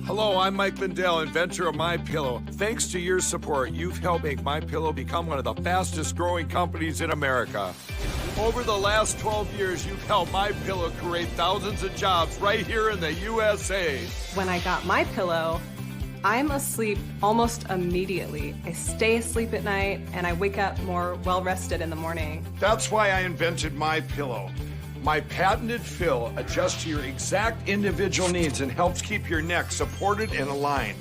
Hello, I'm Mike Lindell, inventor of MyPillow. Thanks to your support, you've helped make MyPillow become one of the fastest growing companies in America. Over the last 12 years, you've helped MyPillow create thousands of jobs right here in the USA. When I got MyPillow, I'm asleep almost immediately. I stay asleep at night and I wake up more well-rested in the morning. That's why I invented MyPillow. My patented fill adjusts to your exact individual needs and helps keep your neck supported and aligned.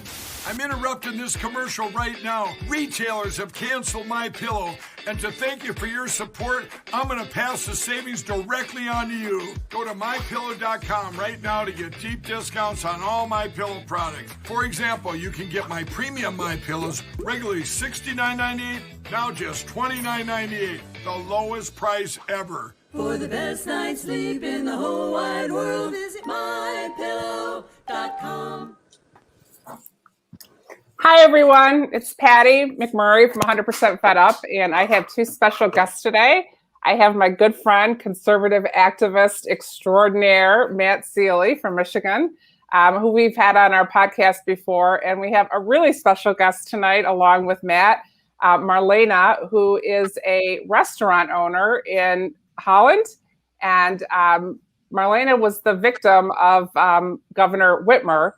I'm interrupting this commercial right now. Retailers have canceled MyPillow, and to thank you for your support, I'm going to pass the savings directly on to you. Go to MyPillow.com right now to get deep discounts on all MyPillow products. For example, you can get my premium MyPillows regularly $69.98, now just $29.98, the lowest price ever. For the best night's sleep in the whole wide world, visit MyPillow.com. Hi, everyone. It's Patty McMurray from 100% Fed Up, and I have two special guests today. I have my good friend, conservative activist extraordinaire, Matt Seeley from Michigan, who we've had on our podcast before. And we have a really special guest tonight, along with Matt, Marlena, who is a restaurant owner in Holland. And Marlena was the victim of Governor Whitmer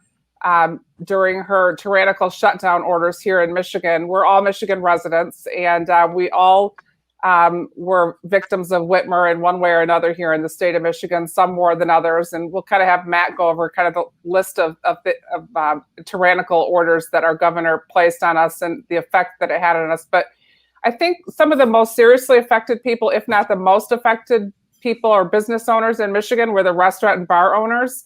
during her tyrannical shutdown orders here in Michigan. We're all Michigan residents, and we all were victims of Whitmer in one way or another here in the state of Michigan, some more than others. And we'll kind of have Matt go over kind of the list of tyrannical orders that our governor placed on us and the effect that it had on us. But I think some of the most seriously affected people, if not the most affected people or business owners in Michigan, were the restaurant and bar owners.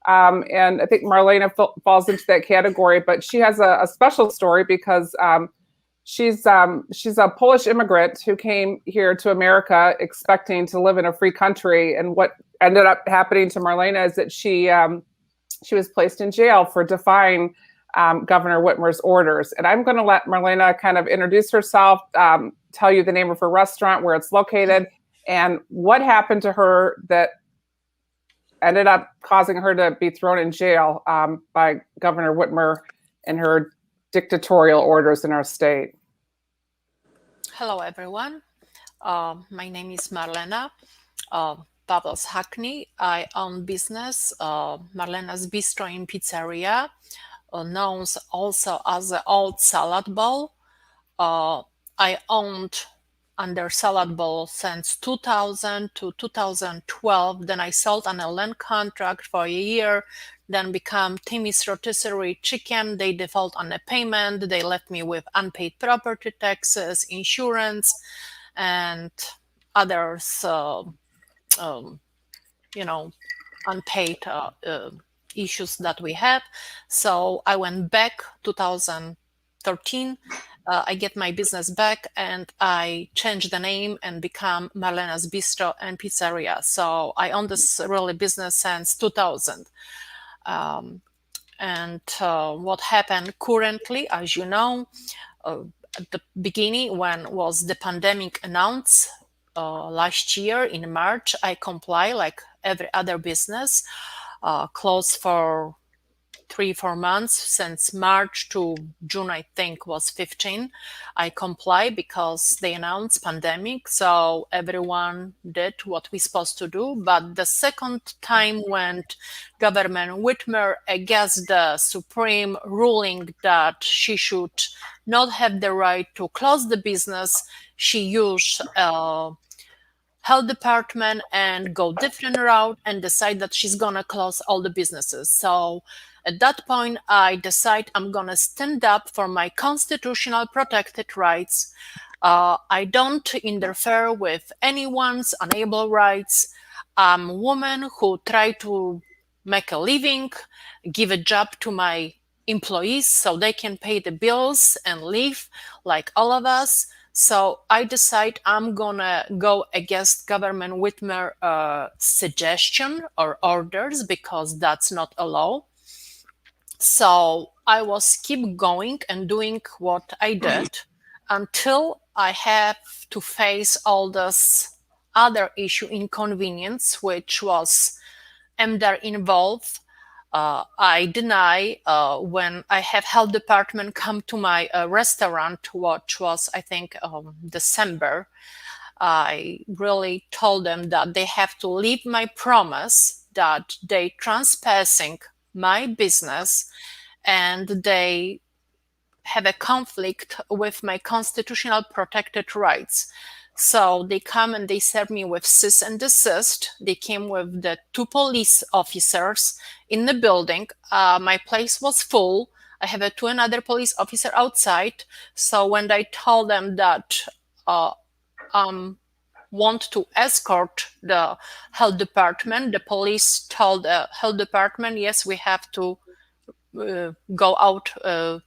And I think Marlena falls into that category, but she has a special story because she's a Polish immigrant who came here to America expecting to live in a free country. And what ended up happening to Marlena is that she was placed in jail for defying Governor Whitmer's orders. And I'm going to let Marlena kind of introduce herself, tell you the name of her restaurant, where it's located, and what happened to her that ended up causing her to be thrown in jail by Governor Whitmer and her dictatorial orders in our state. Hello, everyone. My name is Marlena Paweł's Hackney. I own business, Marlena's Bistro and Pizzeria, known also as the Old Salad Bowl. I owned under Salad Bowl since 2000 to 2012. Then I sold on a land contract for a year, then become Timmy's Rotisserie Chicken. They default on a payment. They left me with unpaid property taxes, insurance, and others, unpaid issues that we had. So I went back 2013. I get my business back and I changed the name and become Marlena's Bistro and Pizzeria. So I own this really business since 2000. What happened currently, as you know, at the beginning when was the pandemic announced last year in March, I comply like every other business, closed for 3-4 months since March to June, I think was 15. I comply because they announced pandemic. So everyone did what we're supposed to do. But the second time when Governor Whitmer against the Supreme ruling that she should not have the right to close the business, she used health department and go different route and decide that she's gonna close all the businesses. So at that point, I decide I'm going to stand up for my constitutional protected rights. I don't interfere with anyone's unable rights. I'm a woman who try to make a living, give a job to my employees so they can pay the bills and live like all of us. So I decide I'm going to go against Governor Whitmer suggestion or orders because that's not a law. So I was keep going and doing what I did until I have to face all this other issue, inconvenience, which was am there involved I deny when I have health department come to my restaurant, which was, I think, December. I really told them that they have to leave my promise that they trespassing my business and they have a conflict with my constitutional protected rights. So they come and they serve me with cease and desist. They came with the 2 police officers in the building. My place was full. I have two another police officer outside. So when I told them that want to escort the health department, the police told the health department, yes, we have to go out,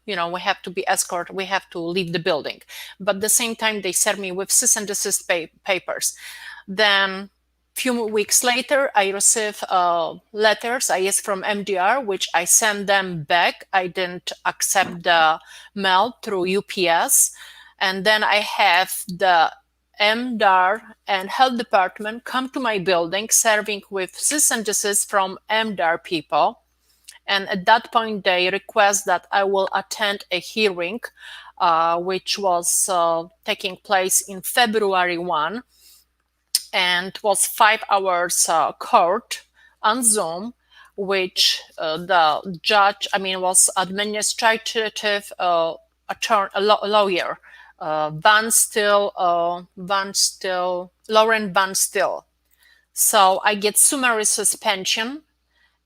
we have to be escorted, we have to leave the building. But at the same time, they sent me with cease and desist papers. Then few weeks later, I received letters, I guess, from MDR, which I sent them back. I didn't accept the mail through UPS. And then I have the MDR and health department come to my building serving with cease and desist from MDR people. And at that point, they request that I will attend a hearing, which was taking place in February 1, and was 5 hours court on Zoom, which the judge, was administrative lawyer, Lauren Van Still. So I get summary suspension.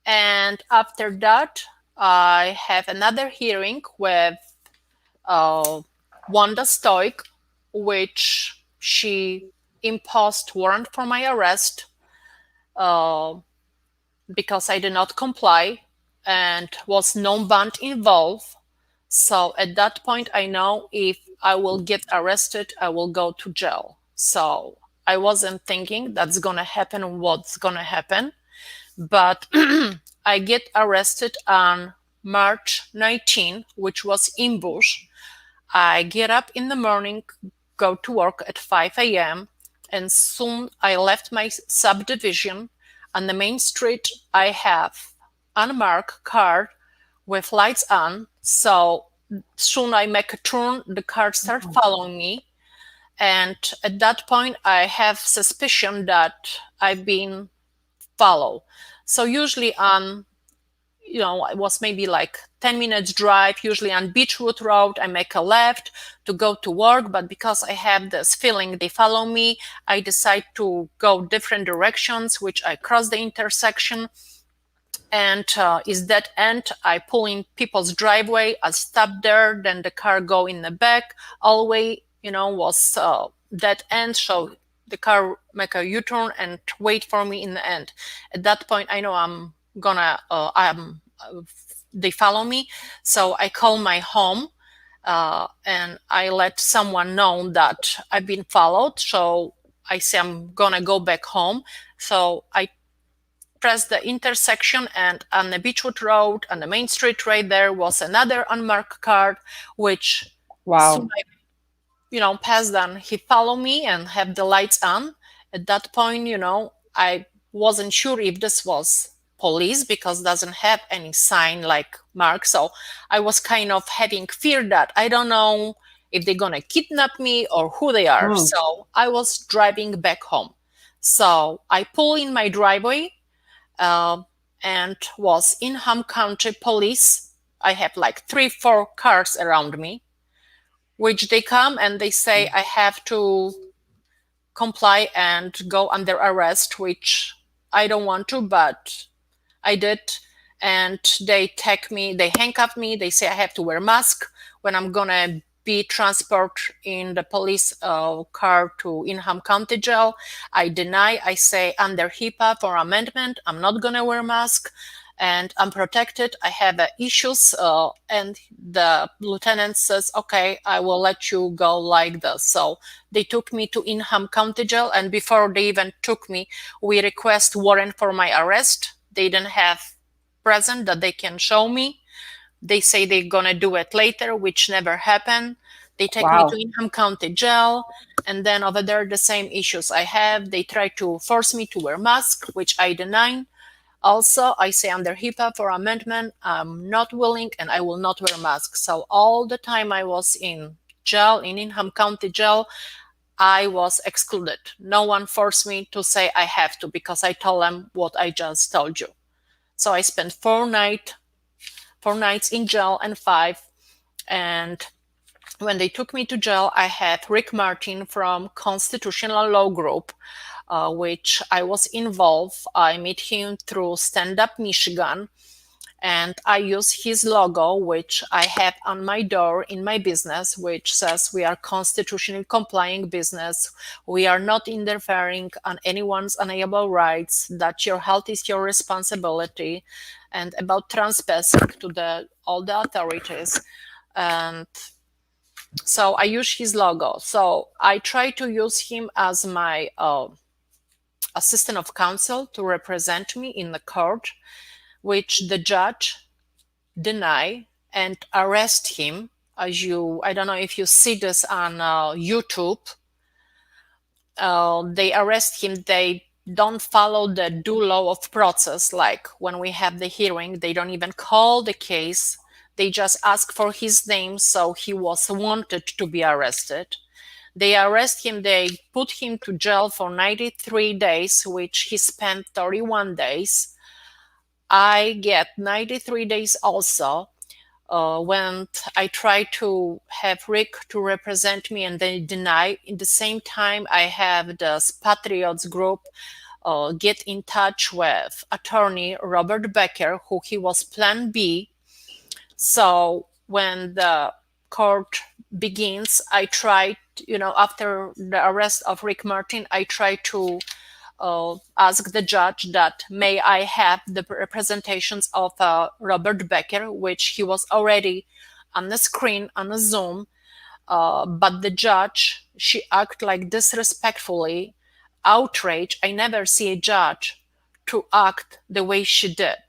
And after that, I have another hearing with Wanda Stoic, which she imposed warrant for my arrest because I did not comply and was no bond involved. So at that point, I know if I will get arrested, I will go to jail. So I wasn't thinking that's going to happen, what's going to happen. But I get arrested on March 19, which was ambush. I get up in the morning, go to work at 5 a.m., and soon I left my subdivision. On the main street, I have unmarked car with lights on. So soon I make a turn, the car start following me. And at that point, I have suspicion that I've been followed. So usually on, it was maybe like 10 minutes drive, usually on Beechwood Road, I make a left to go to work. But because I have this feeling they follow me, I decide to go different directions, which I cross the intersection. And is that end, I pull in people's driveway, I stop there, then the car go in the back, all the way, was that end. So the car make a U-turn and wait for me in the end. At that point, I know they follow me. So I call my home and I let someone know that I've been followed. So I say I'm gonna go back home. So I press the intersection, and on the Beechwood Road, on the main street right there, was another unmarked car, which soon I passed on. He followed me and have the lights on. At that point, I wasn't sure if this was police because doesn't have any sign like mark. So I was kind of having fear that I don't know if they're gonna kidnap me or who they are. So I was driving back home. So I pull in my driveway and was in Hum County Police. I have like 3-4 cars around me, which they come and they say I have to comply and go under arrest, which I don't want to, but I did. And they take me, they handcuff me, they say I have to wear a mask when I'm gonna be transported in the police car to Inham County Jail. I deny, I say under HIPAA for amendment, I'm not gonna wear a mask. And I'm protected. I have issues, and the lieutenant says, okay, I will let you go like this. So they took me to Inham County Jail, and before they even took me, we request warrant for my arrest. They didn't have present that they can show me. They say they're gonna do it later, which never happened. They take me to Inham County Jail, and then over there, the same issues I have. They try to force me to wear mask, which I deny. Also, I say under HIPAA for amendment, I'm not willing and I will not wear a mask. So all the time I was in jail, in Ingham County Jail, I was excluded. No one forced me to say I have to, because I told them what I just told you. So I spent 4 nights in jail and 5. And when they took me to jail, I had Rick Martin from Constitutional Law Group, which I was involved. I met him through Stand Up Michigan, and I use his logo, which I have on my door in my business, which says we are constitutionally complying business. We are not interfering on anyone's unalienable rights, that your health is your responsibility, and about trespassing to all the authorities. And so I use his logo. So I try to use him as my assistant of counsel to represent me in the court, which the judge deny and arrest him. I don't know if you see this on YouTube. They arrest him. They don't follow the due law of process. Like when we have the hearing, they don't even call the case. They just ask for his name, so he was wanted to be arrested. They arrest him. They put him to jail for 93 days, which he spent 31 days. I get 93 days also. When I try to have Rick to represent me and they deny. In the same time, I have this Patriots group get in touch with attorney Robert Becker, who he was Plan B. So when the court begins, I tried, after the arrest of Rick Martin, I tried to ask the judge that may I have the representations of Robert Becker, which he was already on the screen on a Zoom. But the judge, she acted like disrespectfully, outraged. I never see a judge to act the way she did.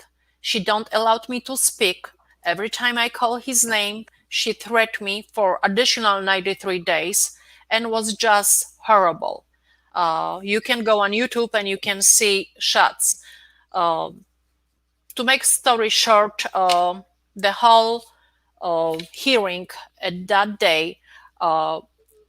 She don't allow me to speak. Every time I call his name, she threatened me for additional 93 days and was just horrible. You can go on YouTube and you can see shots. To make story short, the whole hearing at that day,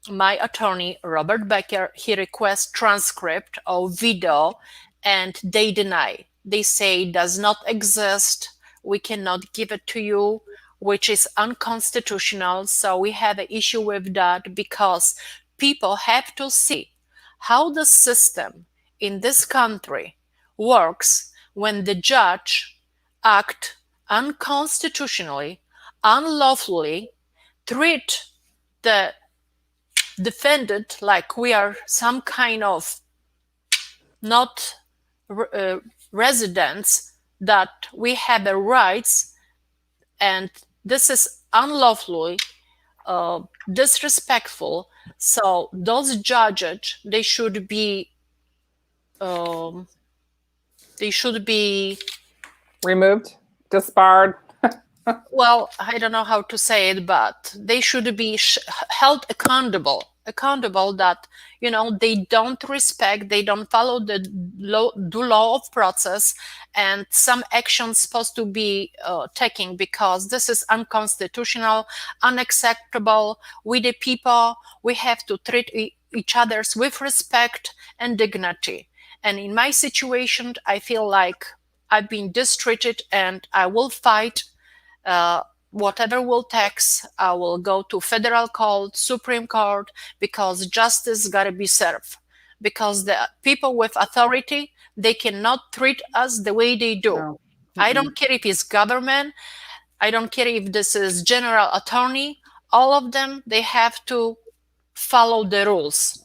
my attorney, Robert Becker, he requests transcript or video and they deny. They say it does not exist. We cannot give it to you, which is unconstitutional. So we have an issue with that because people have to see how the system in this country works when the judge act unconstitutionally, unlawfully, treat the defendant like we are some kind of not residents, that we have the rights, and this is unlawfully disrespectful. So those judges, they should be removed, disbarred. Well, I don't know how to say it, but they should be held accountable that, they don't respect, they don't follow the law of process, and some actions supposed to be taken, because this is unconstitutional, unacceptable. We the people, we have to treat each other with respect and dignity. And in my situation, I feel like I've been mistreated, and I will fight whatever will takes. I will go to federal court, Supreme Court, because justice gotta be served. Because the people with authority, they cannot treat us the way they do. No. I don't care if it's government. I don't care if this is general attorney. All of them, they have to follow the rules.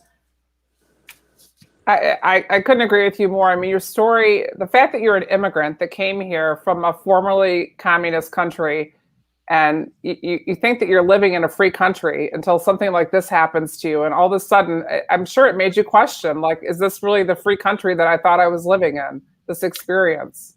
I couldn't agree with you more. I mean, your story, the fact that you're an immigrant that came here from a formerly communist country, and you think that you're living in a free country until something like this happens to you. And all of a sudden, I'm sure it made you question, like, is this really the free country that I thought I was living in, this experience?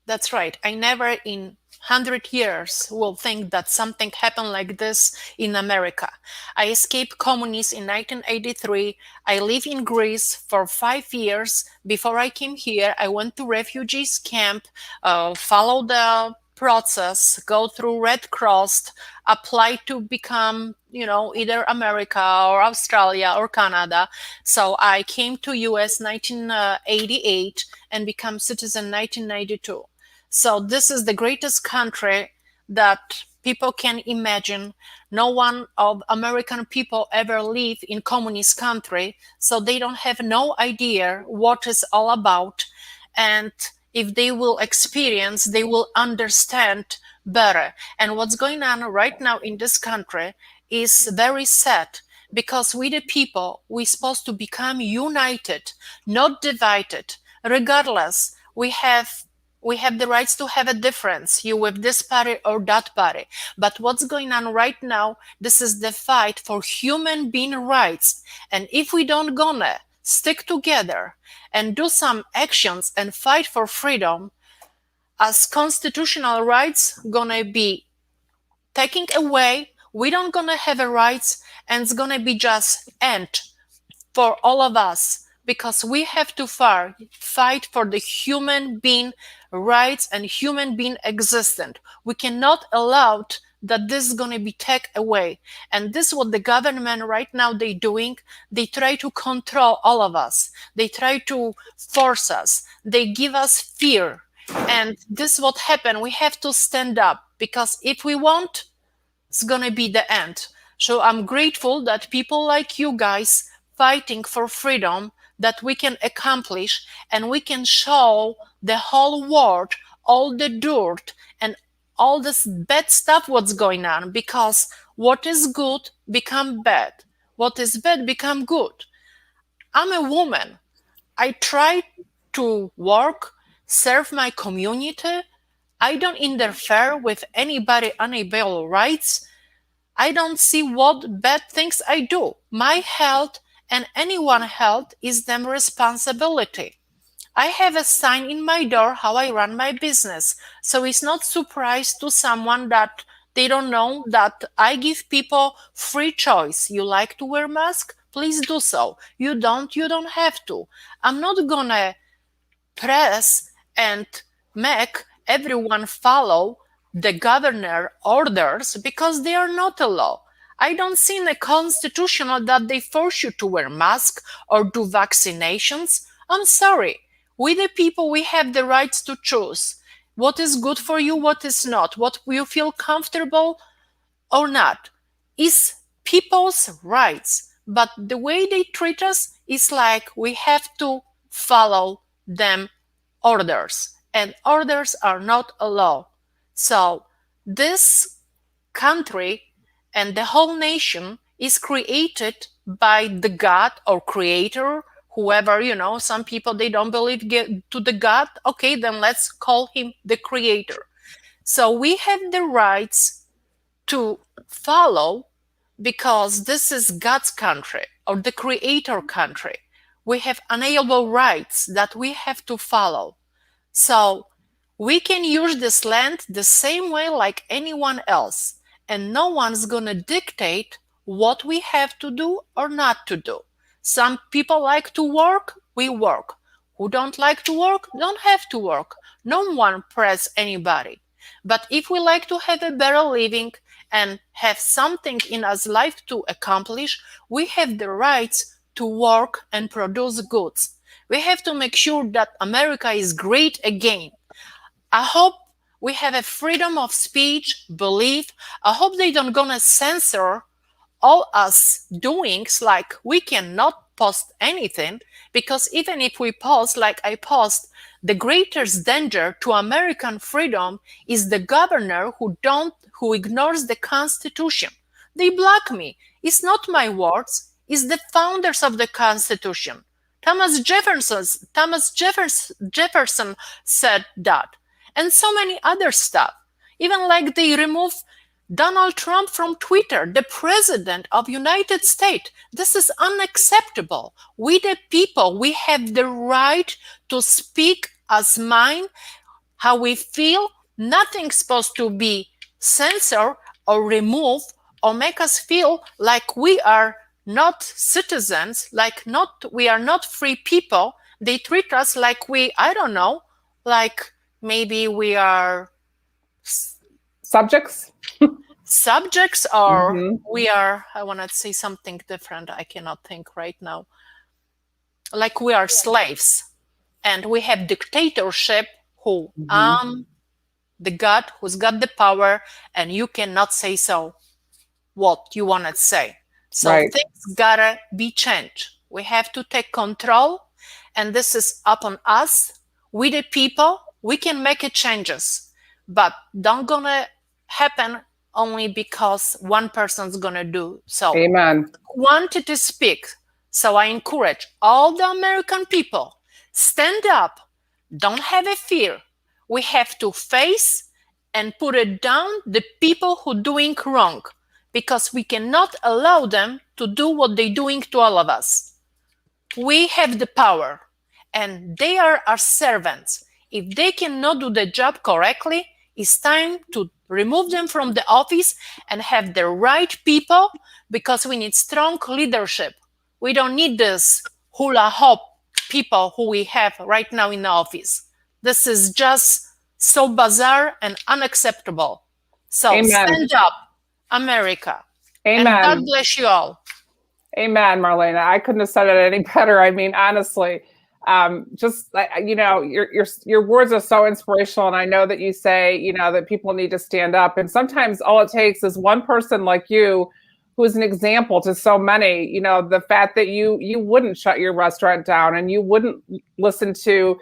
That's right. I never in 100 years will think that something happened like this in America. I escaped communism in 1983. I lived in Greece for 5 years. Before I came here, I went to refugees camp, follow the process, go through Red Cross, apply to become, either America or Australia or Canada. So I came to US 1988 and become citizen 1992. So this is the greatest country that people can imagine. No one of American people ever live in communist country, so they don't have no idea what it's all about. And if they will experience, they will understand better. And what's going on right now in this country is very sad, because we the people, we're supposed to become united, not divided. Regardless, we have the rights to have a difference, you with this party or that party. But what's going on right now, this is the fight for human being rights. And if we don't gonna stick together and do some actions and fight for freedom, as constitutional rights gonna be taken away, we don't gonna have a rights, and it's gonna be just end for all of us, because we have to fight for the human being rights and human being existence. We cannot allow that this is going to be taken away. And this is what the government right now they doing. They try to control all of us. They try to force us. They give us fear. And this is what happened. We have to stand up, because if we won't, it's going to be the end. So I'm grateful that people like you guys fighting for freedom, that we can accomplish, and we can show the whole world all the dirt and all this bad stuff what's going on, because what is good become bad, what is bad become good. I'm a woman. I try to work, serve my community. I don't interfere with anybody unable rights. I don't see what bad things I do. My health and anyone's health is them responsibility. I have a sign in my door how I run my business. So it's not surprise to someone that they don't know that I give people free choice. You like to wear mask? Please do so. You don't have to. I'm not gonna press and make everyone follow the governor orders, because they are not a law. I don't see in the constitution that they force you to wear mask or do vaccinations. I'm sorry. We the people, we have the rights to choose what is good for you, what is not, what you feel comfortable or not. Is people's rights. But the way they treat us is like we have to follow them orders. And orders are not a law. So this country and the whole nation is created by the God or creator, whoever, some people, they don't believe to the God. Okay, then let's call him the creator. So we have the rights to follow, because this is God's country or the creator country. We have unalienable rights that we have to follow. So we can use this land the same way like anyone else, and no one's gonna dictate what we have to do or not to do. Some people like to work, we work. Who don't like to work, don't have to work. No one press anybody. But if we like to have a better living and have something in our life to accomplish, we have the rights to work and produce goods. We have to make sure that America is great again. I hope we have a freedom of speech, belief. I hope they don't gonna censor all us doings, like we cannot post anything, because even if we post, like I post, the greatest danger to American freedom is the governor who ignores the Constitution. They block me. It's not my words, it's the founders of the Constitution. Thomas Jefferson said that. And so many other stuff. Even like they remove Donald Trump from Twitter, the president of United States. This is unacceptable. We the people, we have the right to speak as mind, how we feel, Nothing's supposed to be censored or removed or make us feel like we are not citizens, like not we are not free people. They treat us like we, I don't know, like maybe we are Subjects. subjects, or Hmm. we are, I want to say something different, I cannot think right now, like we are slaves, and we have dictatorship who Hmm. the god who's got the power, and you cannot say so what you want to say. So Right. things gotta be changed. We have to take control, and this is upon us. We the people, we can make it changes, but don't gonna happen only because one person's gonna do so. Amen. Wanted to speak, so I encourage all the American people, stand up, don't have a fear. We have to face and put it down the people who doing wrong, because we cannot allow them to do what they're doing to all of us. We have the power, and they are our servants. If they cannot do the job correctly, it's time to remove them from the office and have the right people, because we need strong leadership. We don't need this hula hop people who we have right now in the office. This is just so bizarre and unacceptable. So Amen. stand up, America, and God Amen. bless you all. Amen, Marlena. I couldn't have said it any better. I mean, honestly, just your words are so inspirational, and I know that you say that people need to stand up, and sometimes all it takes is one person like you, who is an example to so many. The fact that you wouldn't shut your restaurant down and you wouldn't listen to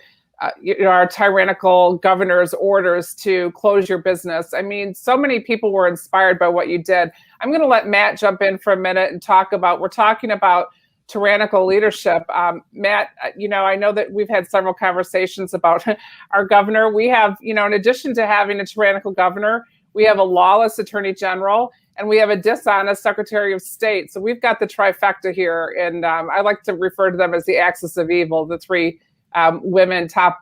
our tyrannical governor's orders to close your business. I mean, so many people were inspired by what you did. I'm going to let Matt jump in for a minute and we're talking about tyrannical leadership. Matt, I know that we've had several conversations about our governor. We have, in addition to having a tyrannical governor, we have a lawless attorney general, and we have a dishonest secretary of state. So we've got the trifecta here. And I like to refer to them as the axis of evil, the three women, top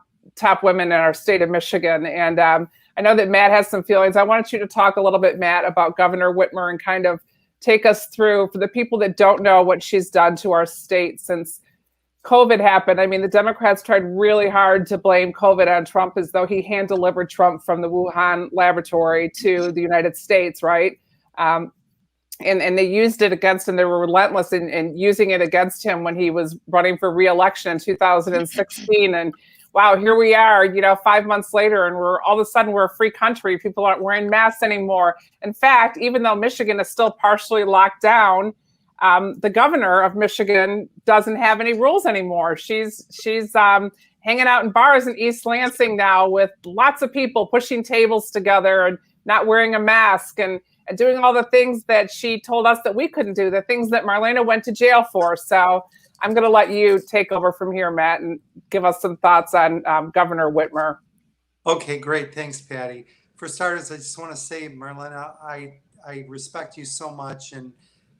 women in our state of Michigan. And I know that Matt has some feelings. I wanted you to talk a little bit, Matt, about Governor Whitmer and kind of take us through, for the people that don't know, what she's done to our state since COVID happened. I mean, the Democrats tried really hard to blame COVID on Trump, as though he hand-delivered Trump from the Wuhan laboratory to the United States, right? And they used it against him. They were relentless in using it against him when he was running for re-election in 2016. And wow, here we are, 5 months later, and we're all of a sudden we're a free country. People aren't wearing masks anymore. In fact, even though Michigan is still partially locked down, the governor of Michigan doesn't have any rules anymore. She's hanging out in bars in East Lansing now with lots of people pushing tables together and not wearing a mask and doing all the things that she told us that we couldn't do, the things that Marlena went to jail for. So I'm going to let you take over from here, Matt, and give us some thoughts on Governor Whitmer. Okay, great. Thanks, Patty. For starters, I just want to say, Marlena, I respect you so much, and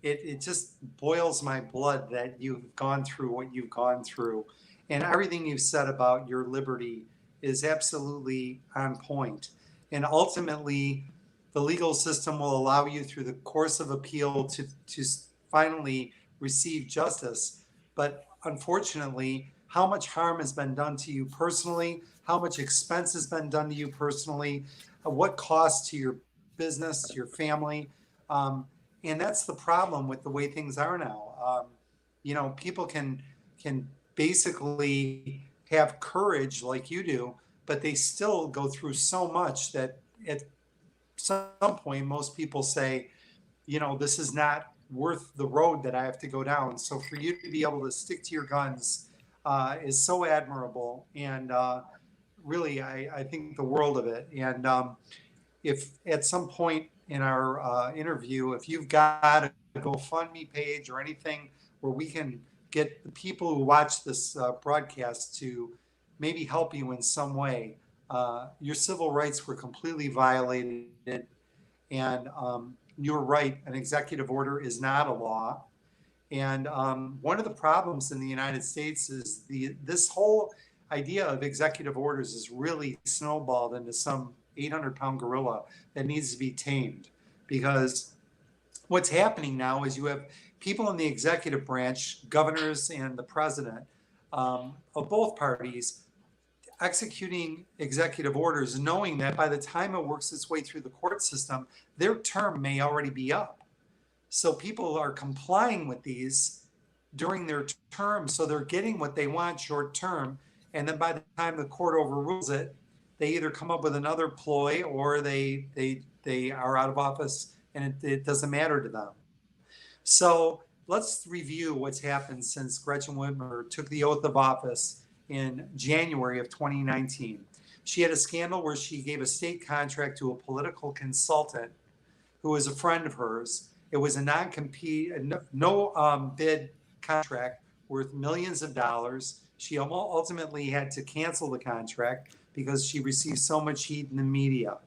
it just boils my blood that you've gone through what you've gone through. And everything you've said about your liberty is absolutely on point. And ultimately, the legal system will allow you, through the course of appeal, to finally receive justice. But unfortunately, how much harm has been done to you personally, how much expense has been done to you personally, what cost to your business, to your family. And that's the problem with the way things are now. People can basically have courage like you do, but they still go through so much that at some point, most people say, this is not worth the road that I have to go down. So for you to be able to stick to your guns is so admirable. And really, I think the world of it. And if at some point in our interview, if you've got a GoFundMe page or anything where we can get the people who watch this broadcast to maybe help you in some way. Your civil rights were completely violated. And you're right, an executive order is not a law. And one of the problems in the United States is this whole idea of executive orders is really snowballed into some 800-pound gorilla that needs to be tamed. Because what's happening now is you have people in the executive branch, governors and the president of both parties, executing executive orders, knowing that by the time it works its way through the court system, their term may already be up. So people are complying with these during their term, so they're getting what they want short term, and then by the time the court overrules it, they either come up with another ploy or they are out of office, and it doesn't matter to them. So let's review what's happened since Gretchen Whitmer took the oath of office in January of 2019. She had a scandal where she gave a state contract to a political consultant who was a friend of hers. It was a non-compete, no bid contract worth millions of dollars. She ultimately had to cancel the contract because she received so much heat in the media.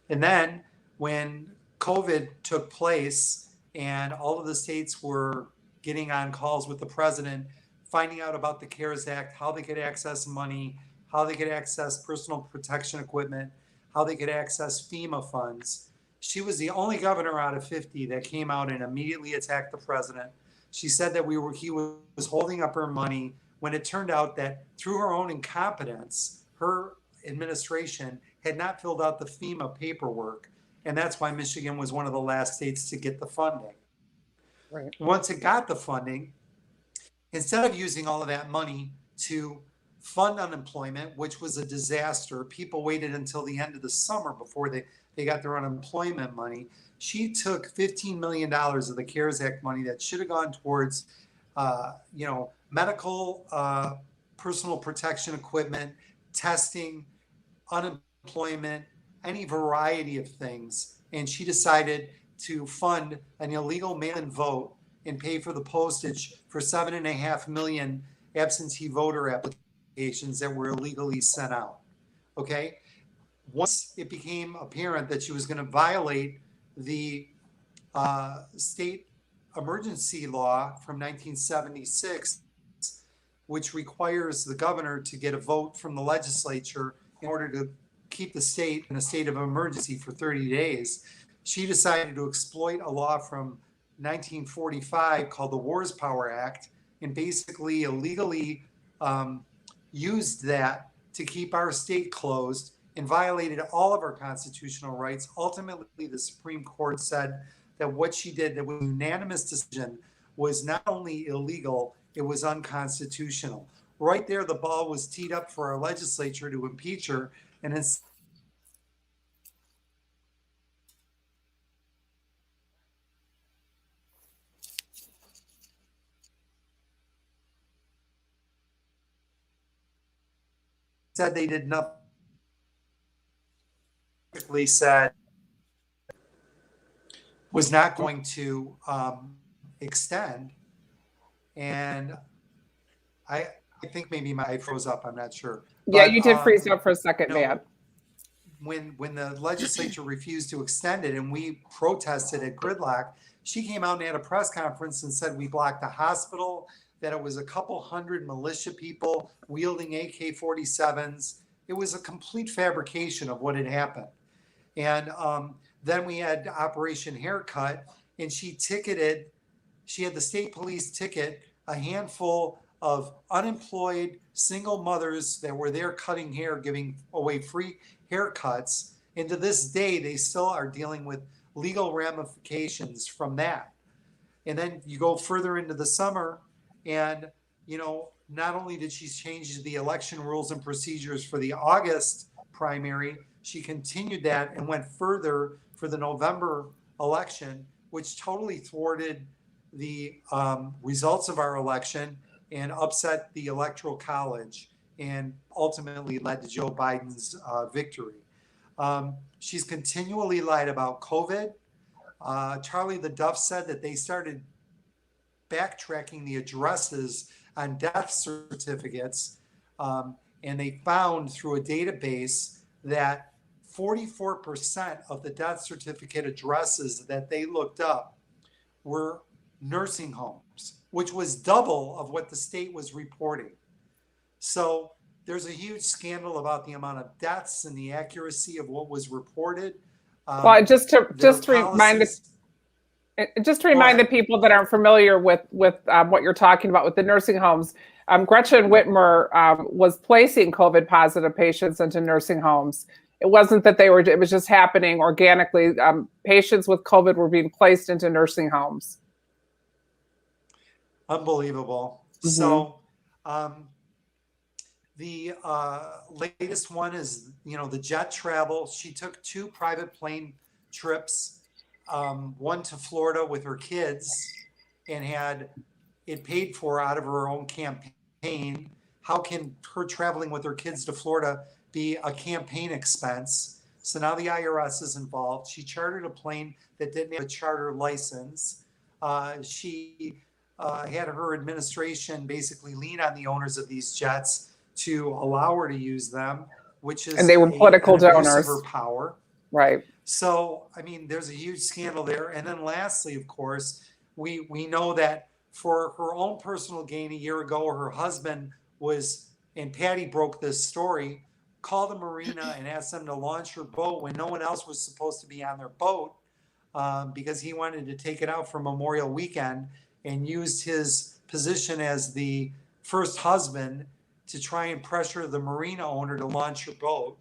And then when COVID took place and all of the states were getting on calls with the president, finding out about the CARES Act, how they could access money, how they could access personal protection equipment, how they could access FEMA funds. She was the only governor out of 50 that came out and immediately attacked the president. She said that he was holding up her money, when it turned out that through her own incompetence, her administration had not filled out the FEMA paperwork. And that's why Michigan was one of the last states to get the funding. Right. Once it got the funding, instead of using all of that money to fund unemployment, which was a disaster, people waited until the end of the summer before they got their unemployment money. She took $15 million of the CARES Act money that should have gone towards, medical, personal protection equipment, testing, unemployment, any variety of things. And she decided to fund an illegal mail-in vote and pay for the postage for 7.5 million absentee voter applications that were illegally sent out. Okay. Once it became apparent that she was going to violate the state emergency law from 1976, which requires the governor to get a vote from the legislature in order to keep the state in a state of emergency for 30 days, she decided to exploit a law from 1945 called the Wars Power Act, and basically illegally used that to keep our state closed and violated all of our constitutional rights. Ultimately, the Supreme Court said that what she did, that was a unanimous decision, was not only illegal, it was unconstitutional. Right there, the ball was teed up for our legislature to impeach her, and instead they did nothing. Said was not going to extend, and I think maybe I froze up. I'm not sure. Yeah, you did freeze up for a second, man. When the legislature refused to extend it and we protested at Gridlock, she came out and had a press conference and said we blocked the hospital, that it was a couple hundred militia people wielding AK-47s. It was a complete fabrication of what had happened. And then we had Operation Haircut, and she had the state police ticket a handful of unemployed single mothers that were there cutting hair, giving away free haircuts. And to this day, they still are dealing with legal ramifications from that. And then you go further into the summer, and, not only did she change the election rules and procedures for the August primary, she continued that and went further for the November election, which totally thwarted the results of our election and upset the Electoral College and ultimately led to Joe Biden's victory. She's continually lied about COVID. Charlie the Duff said that they started backtracking the addresses on death certificates, and they found through a database that 44% of the death certificate addresses that they looked up were nursing homes, which was double of what the state was reporting. So there's a huge scandal about the amount of deaths and the accuracy of what was reported. Well, just to remind the people that aren't familiar with what you're talking about with the nursing homes, Gretchen Whitmer was placing COVID positive patients into nursing homes. It wasn't that it was just happening organically. Patients with COVID were being placed into nursing homes. Unbelievable. So the latest one is, the jet travel. She took 2 private plane trips, one to Florida with her kids, and had it paid for out of her own campaign. How can her traveling with her kids to Florida be a campaign expense? So now the IRS is involved. She chartered a plane that didn't have a charter license. She had her administration basically lean on the owners of these jets to allow her to use them, which is, and they were political donors of her power. Right. So, I mean, there's a huge scandal there. And then lastly, of course, we know that for her own personal gain a year ago, her husband was, and Patty broke this story, called the marina and asked them to launch her boat when no one else was supposed to be on their boat, because he wanted to take it out for Memorial Weekend, and used his position as the first husband to try and pressure the marina owner to launch her boat.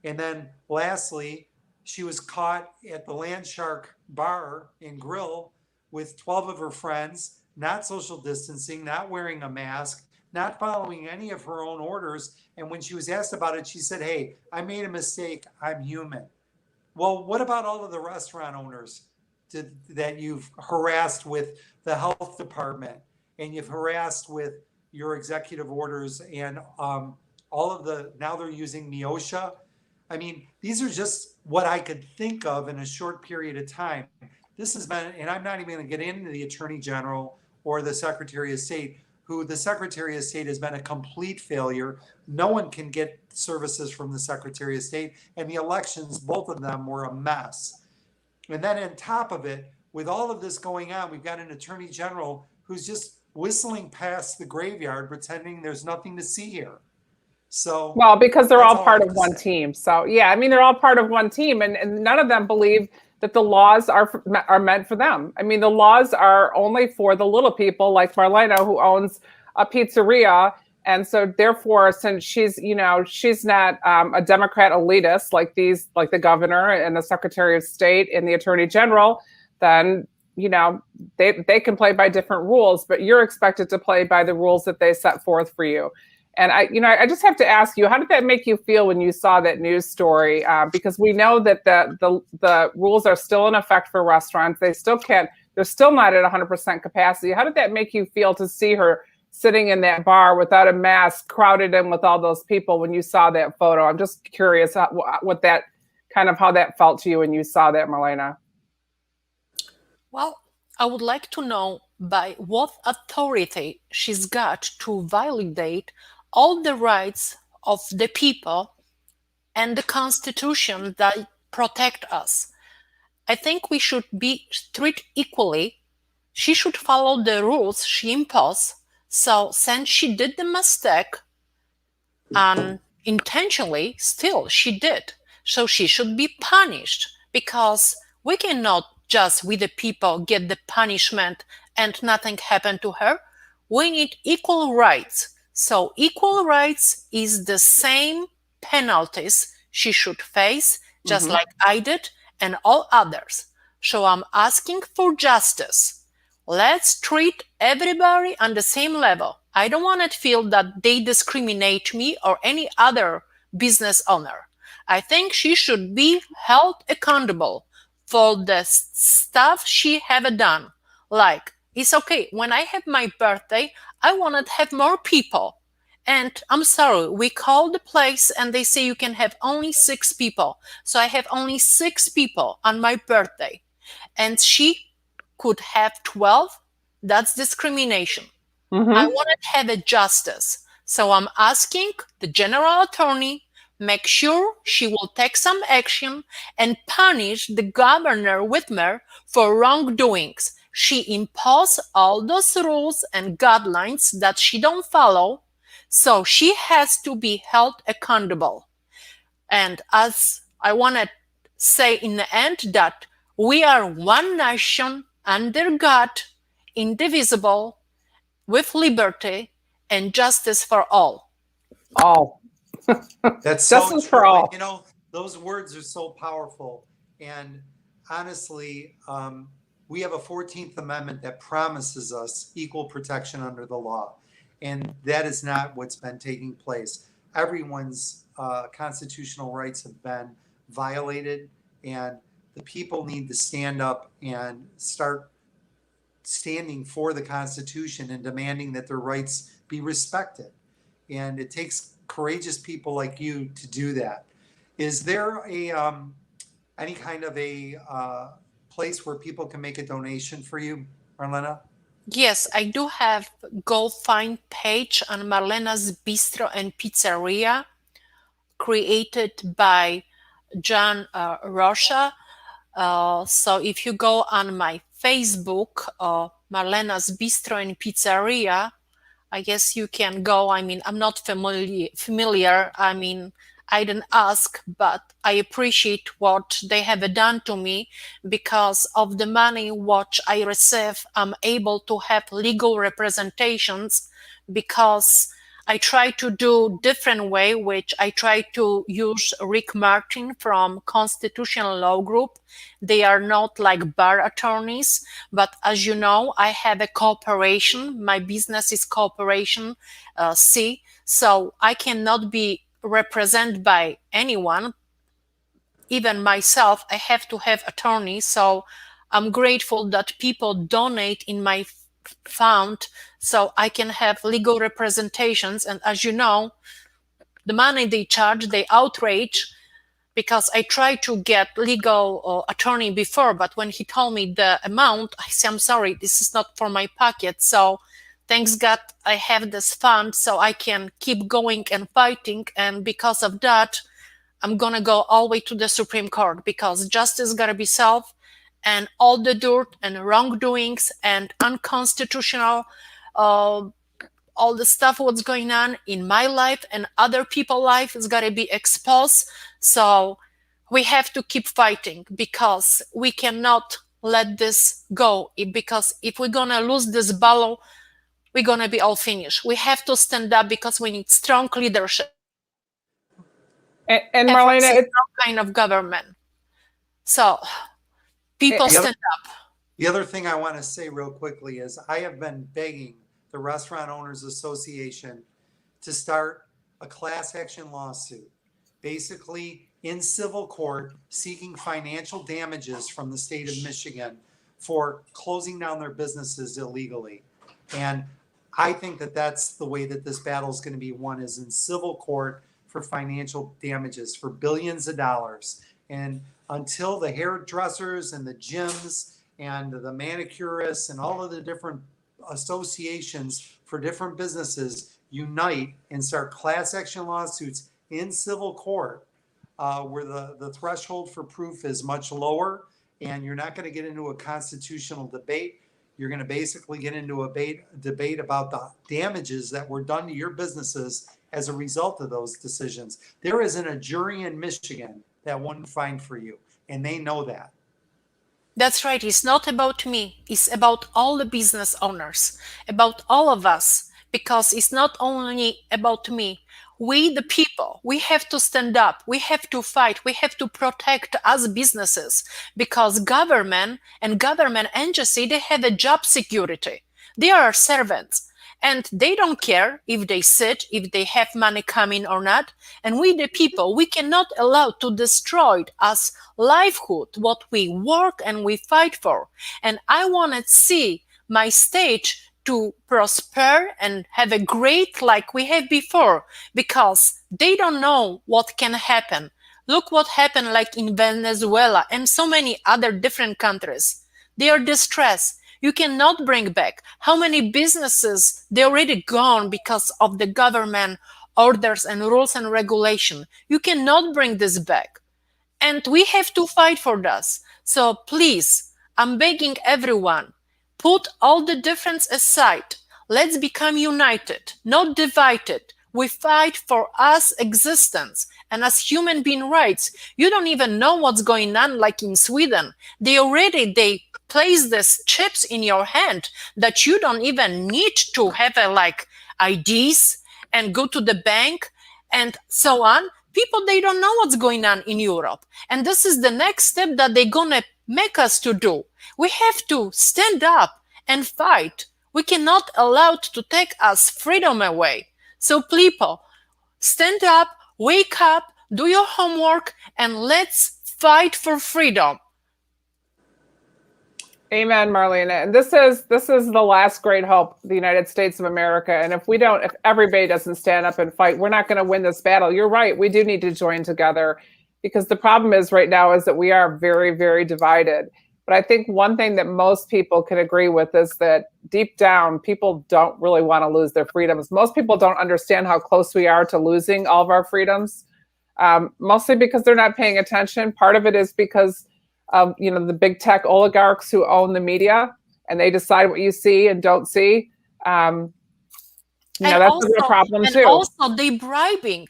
And then lastly, she was caught at the Land Shark bar and grill with 12 of her friends, not social distancing, not wearing a mask, not following any of her own orders. And when she was asked about it, she said, "Hey, I made a mistake. I'm human." Well, what about all of the restaurant owners that you've harassed with the health department, and you've harassed with your executive orders, and all of now they're using Neosha? I mean, these are just what I could think of in a short period of time. This has been, and I'm not even going to get into the Attorney General or the Secretary of State, who the Secretary of State has been a complete failure. No one can get services from the Secretary of State, and the elections, both of them, were a mess. And then on top of it, with all of this going on, we've got an Attorney General who's just whistling past the graveyard, pretending there's nothing to see here. So, well, because they're all part of one team. So, yeah, I mean, they're all part of one team, and none of them believe that the laws are meant for them. I mean, the laws are only for the little people like Marlena, who owns a pizzeria. And so therefore, since she's not a Democrat elitist like the governor and the Secretary of State and the Attorney General, then, they can play by different rules, but you're expected to play by the rules that they set forth for you. And I just have to ask you, how did that make you feel when you saw that news story? Because we know that the rules are still in effect for restaurants. They're still not at 100% capacity. How did that make you feel to see her sitting in that bar without a mask, crowded in with all those people when you saw that photo? I'm just curious how that felt to you when you saw that, Marlena. Well, I would like to know by what authority she's got to violate all the rights of the people and the Constitution that protect us. I think we should be treated equally. She should follow the rules she imposed. So since she did the mistake, and intentionally, still she did. So she should be punished, because we cannot just, we the people, get the punishment and nothing happened to her. We need equal rights. So equal rights is the same penalties she should face, just like I did and all others. So I'm asking for justice. Let's treat everybody on the same level. I don't want to feel that they discriminate me or any other business owner. I think she should be held accountable for the stuff she have done. Like, it's okay, when I have my birthday, I want to have more people. And I'm sorry, we call the place and they say you can have only 6 people. So I have only 6 people on my birthday. And she could have 12. That's discrimination. I want to have a justice. So I'm asking the general attorney, make sure she will take some action and punish the governor Whitmer for wrongdoings. She imposed all those rules and guidelines that she don't follow. So she has to be held accountable. And as I want to say in the end, that we are one nation under God, indivisible, with liberty and justice for all. All. That's so Justice true. for all. You know, those words are so powerful. And honestly, we have a 14th Amendment that promises us equal protection under the law. And that is not what's been taking place. Everyone's constitutional rights have been violated, and the people need to stand up and start standing for the Constitution and demanding that their rights be respected. And it takes courageous people like you to do that. Is there a any kind of a place where people can make a donation for you, Marlena? Yes, I do have GoFind page on Marlena's Bistro and Pizzeria, created by John Rocha. So if you go on my Facebook, Marlena's Bistro and Pizzeria, I guess you can go. I mean, I'm not familiar. I mean, I didn't ask, but I appreciate what they have done to me. Because of the money what I receive, I'm able to have legal representations, because I try to do different way, which I try to use Rick Martin from Constitutional Law Group. They are not like bar attorneys, but as you know, I have a corporation. My business is corporation C, so I cannot be represented by anyone, even myself. I have to have attorney. So I'm grateful that people donate in my fund so I can have legal representations. And as you know, the money they charge, they outrage, because I tried to get legal attorney before, but when he told me the amount, I said, I'm sorry, this is not for my pocket. So thanks God I have this fund, so I can keep going and fighting. And because of that, I'm gonna go all the way to the Supreme Court, because justice gotta be solved, and all the dirt and wrongdoings and unconstitutional, all the stuff what's going on in my life and other people's life is gotta be exposed. So we have to keep fighting, because we cannot let this go. Because if we're gonna lose this battle, we're gonna be all finished. We have to stand up, because we need strong leadership. And Marlena, it's kind of government. So people stand up. The other thing I want to say real quickly is I have been begging the Restaurant Owners Association to start a class action lawsuit, basically in civil court, seeking financial damages from the state of Michigan for closing down their businesses illegally. And I think that that's the way that this battle is going to be won, is in civil court for financial damages for billions of dollars. And until the hairdressers and the gyms and the manicurists and all of the different associations for different businesses unite and start class action lawsuits in civil court, where the threshold for proof is much lower, and you're not going to get into a constitutional debate. You're going to basically get into a debate about the damages that were done to your businesses as a result of those decisions. There isn't a jury in Michigan that wouldn't find for you, and they know that. That's right. It's not about me. It's about all the business owners, about all of us, because it's not only about me. We, the people, we have to stand up. We have to fight. We have to protect us businesses, because government and government agency, they have a job security. They are servants, and they don't care if they sit, if they have money coming or not. And we, the people, we cannot allow to destroy us livelihood, what we work and we fight for. And I want to see my state to prosper and have a great like we have before, because they don't know what can happen. Look what happened like in Venezuela and so many other different countries. They are distressed. You cannot bring back. How many businesses, they already gone because of the government orders and rules and regulation. You cannot bring this back. And we have to fight for this. So please, I'm begging everyone, put all the difference aside. Let's become united, not divided. We fight for us existence and as human being rights. You don't even know what's going on, like in Sweden. They place these chips in your hand that you don't even need to have like IDs and go to the bank and so on. People, they don't know what's going on in Europe. And this is the next step that they're going to make us to do. We have to stand up and fight. We cannot allow to take us freedom away. So people, stand up, wake up, do your homework, and let's fight for freedom. Amen, Marlena. And this is the last great hope, the United States of America. And if everybody doesn't stand up and fight, we're not going to win this battle. You're right. We do need to join together, because the problem is right now is that we are very, very divided. But I think one thing that most people can agree with is that deep down, people don't really want to lose their freedoms. Most people don't understand how close we are to losing all of our freedoms, mostly because they're not paying attention. Part of it is because of the big tech oligarchs who own the media, and they decide what you see and don't see. That's a problem too. And also, they bribing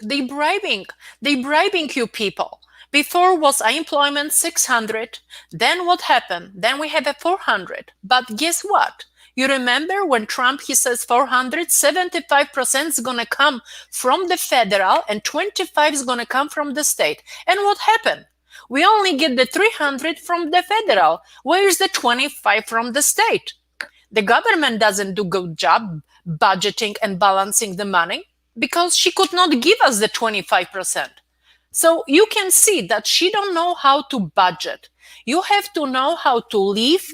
you people. Before was unemployment 600. Then what happened? Then we have a 400. But guess what? You remember when Trump, he says 400, 75% is going to come from the federal and 25 is going to come from the state. And what happened? We only get the 300 from the federal. Where is the 25 from the state? The government doesn't do good job budgeting and balancing the money because she could not give us the 25%. So you can see that she don't know how to budget. You have to know how to live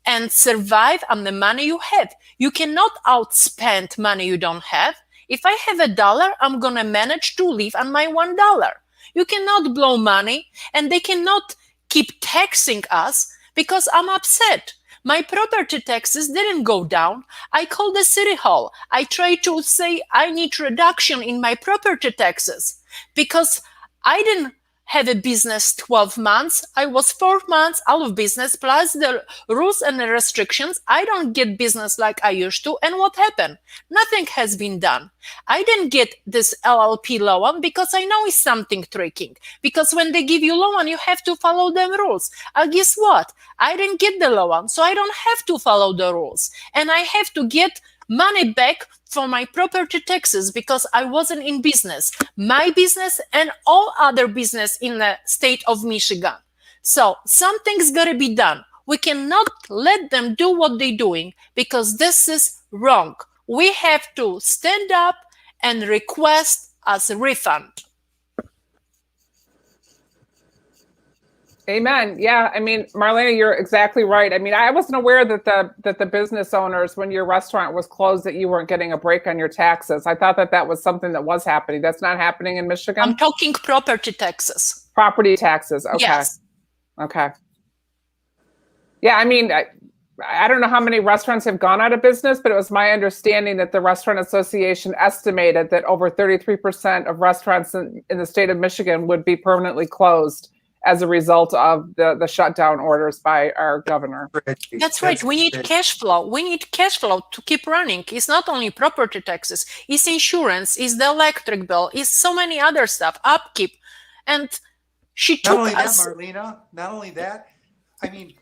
and survive on the money you have. You cannot outspend money you don't have. If I have $1, I'm going to manage to live on my $1. You cannot blow money, and they cannot keep taxing us because I'm upset. My property taxes didn't go down. I called the city hall. I tried to say I need reduction in my property taxes because I didn't have a business 12 months. I was 4 months out of business, plus the rules and the restrictions. I don't get business like I used to. And what happened? Nothing has been done. I didn't get this LLP loan because I know it's something tricking. Because when they give you loan, you have to follow them rules. Guess what? I didn't get the loan, so I don't have to follow the rules. And I have to get money back for my property taxes because I wasn't in business, my business and all other business in the state of Michigan. So something's got to be done. We cannot let them do what they're doing because this is wrong. We have to stand up and request us a refund. Amen. Yeah. I mean, Marlena, you're exactly right. I mean, I wasn't aware that the business owners, when your restaurant was closed, that you weren't getting a break on your taxes. I thought that was something that was happening. That's not happening in Michigan? I'm talking property taxes. Property taxes. Okay. Yes. Okay. Yeah. I mean, I don't know how many restaurants have gone out of business, but it was my understanding that the Restaurant Association estimated that over 33% of restaurants in the state of Michigan would be permanently closed as a result of the shutdown orders by our governor. That's right. We need cash flow. We need cash flow to keep running. It's not only property taxes. It's insurance. It's the electric bill. It's so many other stuff. Upkeep. And she took us. Not only us. that, Marlena. Not only that. I mean,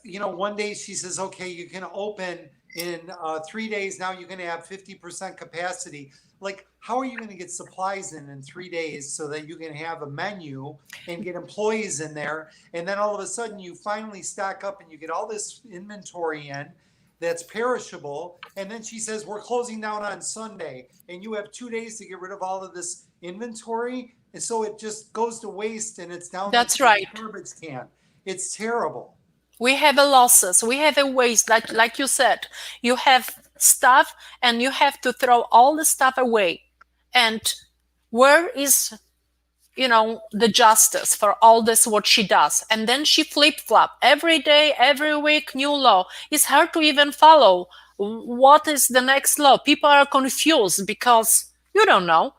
one day she says, okay, you can open in 3 days. Now you're going to have 50% capacity. Like, how are you going to get supplies in 3 days so that you can have a menu and get employees in there? And then all of a sudden you finally stack up and you get all this inventory in that's perishable. And then she says, we're closing down on Sunday. And you have 2 days to get rid of all of this inventory. And so it just goes to waste and it's down That's the right. garbage can. It's terrible. We have a losses. We have a waste. Like you said, you have stuff and you have to throw all the stuff away. And where is, the justice for all this, what she does? And then she flip-flop every day, every week, new law. It's hard to even follow. What is the next law? People are confused because you don't know.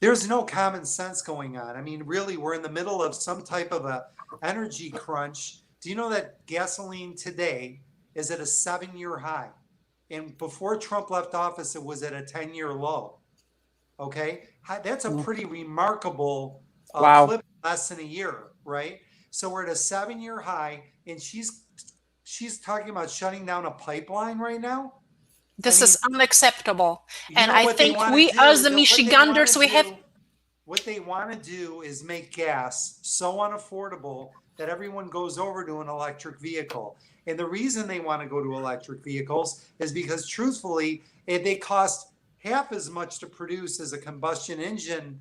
There's no common sense going on. I mean, really, we're in the middle of some type of a energy crunch. Do you know that gasoline today is at a 7-year high? And before Trump left office, it was at a 10-year low. Okay, that's a pretty remarkable Wow. clip, less than a year, right? So we're at a 7-year high, and she's talking about shutting down a pipeline right now. I This is mean, unacceptable. you And know I what they think want to we, as do? the What they want Michiganders, to we have. do, what they want to do is make gas so unaffordable that everyone goes over to an electric vehicle. And the reason they want to go to electric vehicles is because, truthfully, they cost half as much to produce as a combustion engine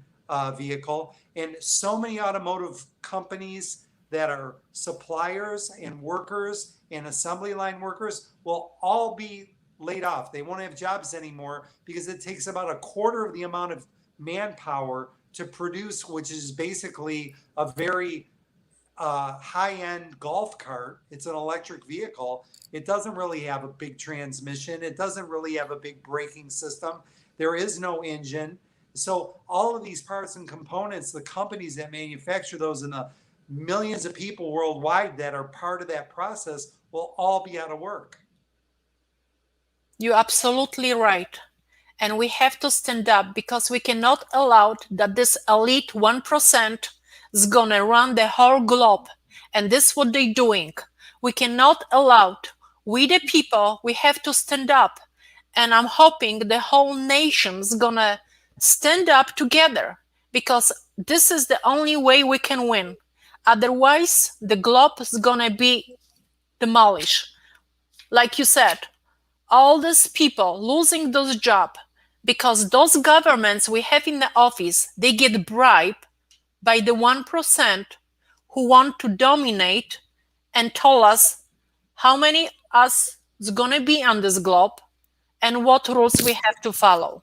vehicle. And so many automotive companies that are suppliers and workers and assembly line workers will all be laid off. They won't have jobs anymore because it takes about a quarter of the amount of manpower to produce, which is basically a very high-end golf cart. It's an electric vehicle. It doesn't really have a big transmission. It doesn't really have a big braking system. There is no engine. So all of these parts and components, the companies that manufacture those and the millions of people worldwide that are part of that process will all be out of work. You're absolutely right. And we have to stand up because we cannot allow that this elite 1% is going to run the whole globe. And this is what they're doing. We cannot allow, we the people, we have to stand up. And I'm hoping the whole nation's going to stand up together because this is the only way we can win. Otherwise, the globe is going to be demolished. Like you said, all these people losing those jobs because those governments we have in the office, they get bribed by the 1% who want to dominate and tell us how many us is going to be on this globe and what rules we have to follow.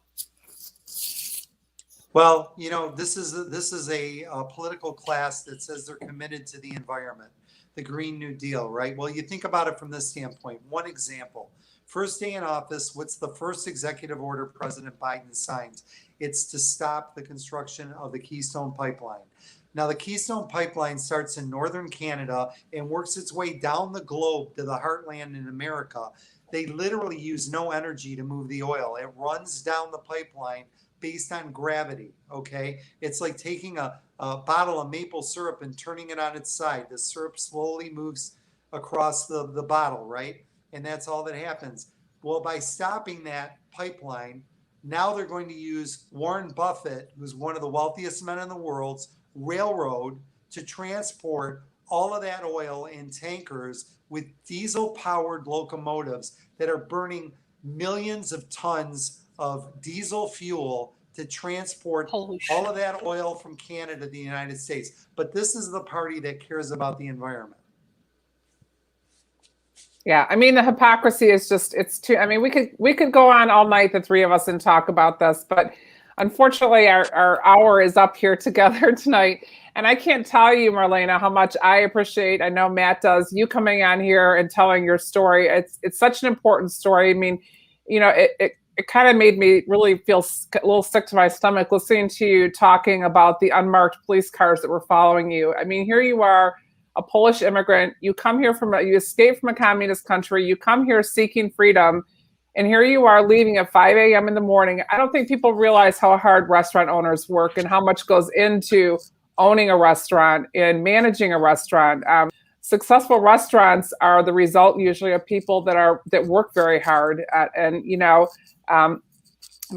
Well, this is a political class that says they're committed to the environment, the Green New Deal, right? Well, you think about it from this standpoint. One example. First day in office, what's the first executive order President Biden signs? It's to stop the construction of the Keystone Pipeline. Now, the Keystone Pipeline starts in northern Canada and works its way down the globe to the heartland in America. They literally use no energy to move the oil. It runs down the pipeline based on gravity, okay? It's like taking a bottle of maple syrup and turning it on its side. The syrup slowly moves across the bottle, right? And that's all that happens. Well, by stopping that pipeline, now they're going to use Warren Buffett, who's one of the wealthiest men in the world's railroad, to transport all of that oil in tankers with diesel-powered locomotives that are burning millions of tons of diesel fuel to transport all of that oil from Canada to the United States. But this is the party that cares about the environment. Yeah, I mean, the hypocrisy is just, it's too, I mean, we could go on all night, the three of us, and talk about this, but unfortunately our hour is up here together tonight. And I can't tell you, Marlena, how much I appreciate, I know Matt does, you coming on here and telling your story. It's such an important story. I mean, it kind of made me really feel a little sick to my stomach listening to you talking about the unmarked police cars that were following you. I mean, here you are, a Polish immigrant. You come here you escape from a communist country. You come here seeking freedom. And here you are leaving at 5 a.m. in the morning. I don't think people realize how hard restaurant owners work and how much goes into owning a restaurant and managing a restaurant. Successful restaurants are the result usually of people that work very hard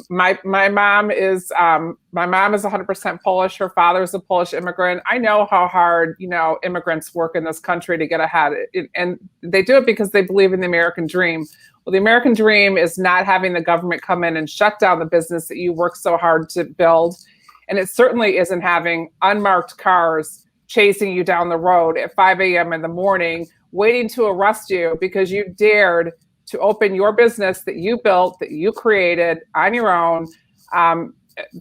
my mom is 100% Polish. Her father is a Polish immigrant. I know how hard, immigrants work in this country to get ahead. And they do it because they believe in the American dream. Well, the American dream is not having the government come in and shut down the business that you work so hard to build. And it certainly isn't having unmarked cars chasing you down the road at 5 a.m. in the morning, waiting to arrest you because you dared to open your business that you built, that you created on your own,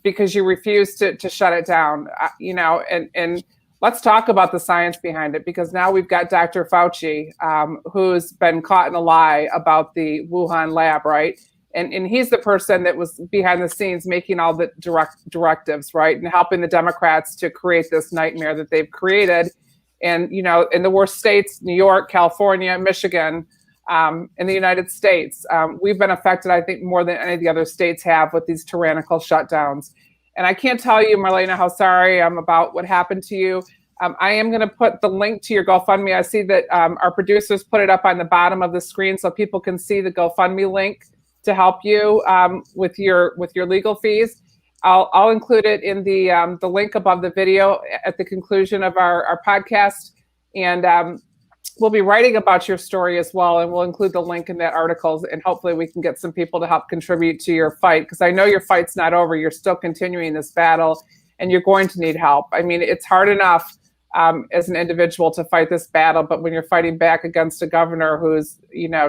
because you refused to shut it down. And let's talk about the science behind it, because now we've got Dr. Fauci, who's been caught in a lie about the Wuhan lab, right? And he's the person that was behind the scenes making all the directives, right? And helping the Democrats to create this nightmare that they've created. And, in the worst states, New York, California, Michigan, in the United States. We've been affected, I think, more than any of the other states have with these tyrannical shutdowns. And I can't tell you, Marlena, how sorry I'm about what happened to you. I am going to put the link to your GoFundMe. I see that our producers put it up on the bottom of the screen so people can see the GoFundMe link to help you with your legal fees. I'll include it in the link above the video at the conclusion of our podcast. And we'll be writing about your story as well. And we'll include the link in that article. And hopefully we can get some people to help contribute to your fight. Because I know your fight's not over. You're still continuing this battle. And you're going to need help. I mean, it's hard enough as an individual to fight this battle. But when you're fighting back against a governor who's,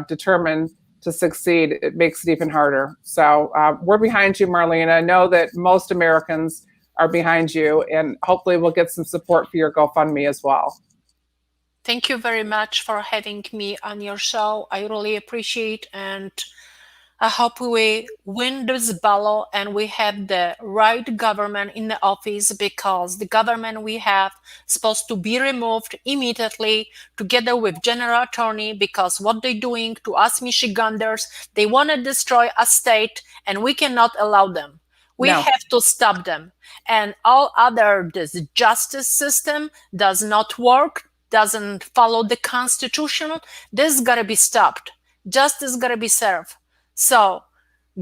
determined to succeed, it makes it even harder. So we're behind you, Marlena. I know that most Americans are behind you, and hopefully we'll get some support for your GoFundMe as well. Thank you very much for having me on your show. I really appreciate, and I hope we win this battle and we have the right government in the office, because the government we have is supposed to be removed immediately together with general attorney, because what they're doing to us Michiganders, they want to destroy a state and we cannot allow them. We have to stop them. And all other, this justice system does not work, doesn't follow the Constitution. This got to be stopped. Justice got to be served. So,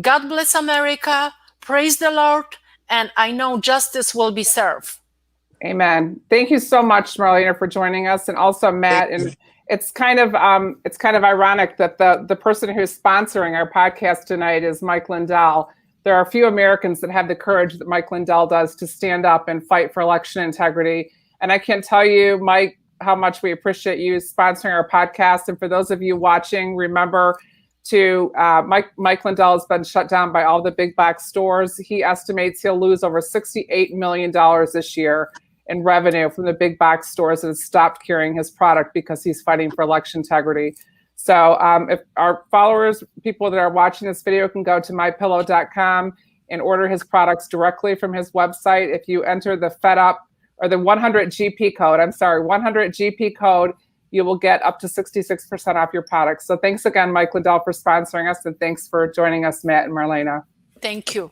God bless America, praise the Lord, and I know justice will be served. Amen. Thank you so much, Marlena, for joining us, and also Matt. And it's kind of ironic that the person who's sponsoring our podcast tonight is Mike Lindell. There are a few Americans that have the courage that Mike Lindell does to stand up and fight for election integrity. And I can't tell you, Mike, how much we appreciate you sponsoring our podcast. And for those of you watching, remember to Mike Lindell has been shut down by all the big box stores. He estimates he'll lose over $68 million this year in revenue from the big box stores that have stopped carrying his product because he's fighting for election integrity. So if our followers, people that are watching this video, can go to MyPillow.com and order his products directly from his website. If you enter the the 100GP code, 100GP code, you will get up to 66% off your products. So thanks again, Mike Lindell, for sponsoring us, and thanks for joining us, Matt and Marlena. Thank you.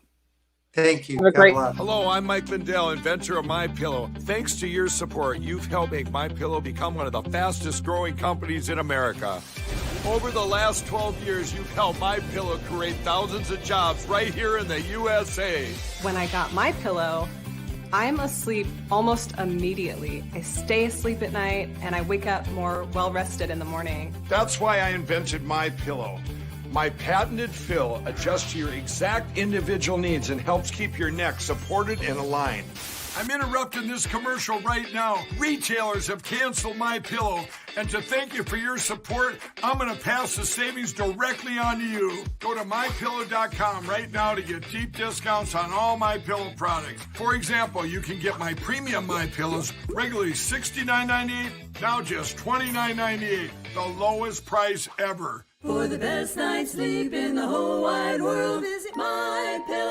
Thank you. Have a great. Hello, I'm Mike Lindell, inventor of MyPillow. Thanks to your support, you've helped make MyPillow become one of the fastest growing companies in America. Over the last 12 years, you've helped MyPillow create thousands of jobs right here in the USA. When I got MyPillow, I'm asleep almost immediately. I stay asleep at night and I wake up more well-rested in the morning. That's why I invented MyPillow. My patented fill adjusts to your exact individual needs and helps keep your neck supported and aligned. I'm interrupting this commercial right now. Retailers have canceled MyPillow, and to thank you for your support, I'm going to pass the savings directly on to you. Go to MyPillow.com right now to get deep discounts on all MyPillow products. For example, you can get my premium MyPillows, regularly $69.98, now just $29.98, the lowest price ever. For the best night's sleep in the whole wide world, visit MyPillow.